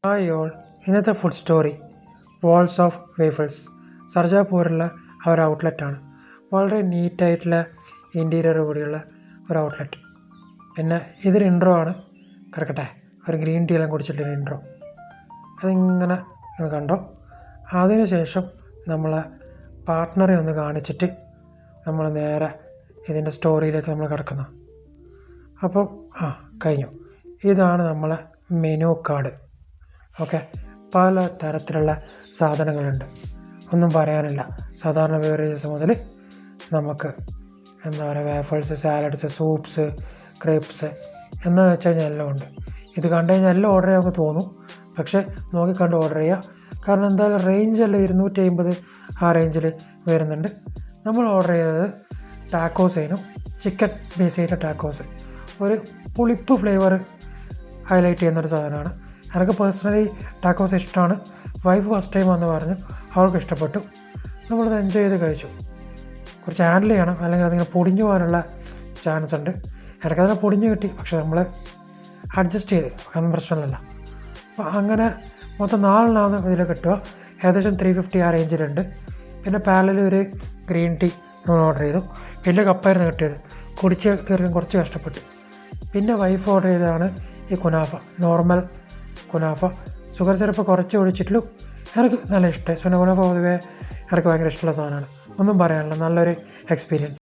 Hi all, ഇന്നത്തെ food story Walls of Waffles സർജാപൂരിലുള്ള ഒരു ഔട്ട്ലെറ്റാണ്. വളരെ നീറ്റായിട്ടുള്ള ഇൻറ്റീരിയർ കൂടിയുള്ള ഒരു ഔട്ട്ലെറ്റ്. പിന്നെ ഇതൊരു ഇൻട്രോ ആണ്, കിടക്കട്ടെ. ഒരു ഗ്രീൻ ടീ എല്ലാം കുടിച്ചിട്ടൊരു ഇൻട്രോ അതിങ്ങനെ കണ്ടോ. അതിനുശേഷം നമ്മളെ പാർട്ട്ണറെ ഒന്ന് കാണിച്ചിട്ട് നമ്മൾ നേരെ ഇതിൻ്റെ സ്റ്റോറിയിലേക്ക് നമ്മൾ കിടക്കുന്നു. അപ്പോൾ കഴിഞ്ഞു. ഇതാണ് നമ്മളെ മെനു കാർഡ്. ഓക്കെ, പല തരത്തിലുള്ള സാധനങ്ങളുണ്ട്, ഒന്നും പറയാനില്ല. സാധാരണ ബേവറേജസ് മുതൽ നമുക്ക് എന്താ പറയുക, വേഫേഴ്സ്, സാലഡ്സ്, സൂപ്സ്, ക്രേപ്സ് എന്ന് വെച്ച് കഴിഞ്ഞാൽ എല്ലാം ഉണ്ട്. ഇത് കണ്ടു കഴിഞ്ഞാൽ എല്ലാം ഓർഡർ ചെയ്യാൻ തോന്നും, പക്ഷേ നോക്കിക്കണ്ട് ഓർഡർ ചെയ്യുക. കാരണം എന്തായാലും റേഞ്ചെല്ലാം 250 ആ റേഞ്ചിൽ വരുന്നുണ്ട്. നമ്മൾ ഓർഡർ ചെയ്തത് ടാക്കോസേനും ചിക്കൻ ബേസ് ചെയ്ത ടാക്കോസ്. ഒരു പുളിപ്പ് ഫ്ലേവർ ഹൈലൈറ്റ് ചെയ്യുന്നൊരു സാധനമാണ്. എനിക്ക് പേഴ്സണലി ടാക്കോസ് ഇഷ്ടമാണ്. വൈഫ് ഫസ്റ്റ് ടൈം വന്ന് പറഞ്ഞു, അവൾക്ക് ഇഷ്ടപ്പെട്ടു. നമ്മളത് എൻജോയ് ചെയ്ത് കഴിച്ചു. കുറച്ച് ഹാൻഡിൽ ചെയ്യണം, അല്ലെങ്കിൽ അതിങ്ങനെ പൊടിഞ്ഞു പോകാനുള്ള ചാൻസ് ഉണ്ട്. എനിക്കതിനെ പൊടിഞ്ഞ് കിട്ടി, പക്ഷെ നമ്മൾ അഡ്ജസ്റ്റ് ചെയ്ത്, അതൊന്നും പ്രശ്നമില്ല. അപ്പോൾ അങ്ങനെ മൊത്തം 4 ഇതിൽ കിട്ടുക. ഏകദേശം 350 ആ റേഞ്ചിലുണ്ട്. പിന്നെ പാരലൽ ഒരു ഗ്രീൻ ടീ നമ്മൾ ഓർഡർ ചെയ്തു. വലിയ കപ്പായിരുന്നു കിട്ടിയത്, കുടിച്ച് തീർക്കാൻ കുറച്ച് കഷ്ടപ്പെട്ടു. പിന്നെ വൈഫ് ഓർഡർ ചെയ്തതാണ് ഈ kunafa, normal kunafa. Sugar syrup കുറച്ച് ഒഴിച്ചിട്ടുള്ളൂ. എനിക്ക് നല്ല ഇഷ്ടമായി. കുനാഫ പൊതുവേ എനിക്ക് ഭയങ്കര ഇഷ്ടമുള്ള സാധനമാണ്. ഒന്നും പറയാനില്ല, നല്ലൊരു എക്സ്പീരിയൻസ്.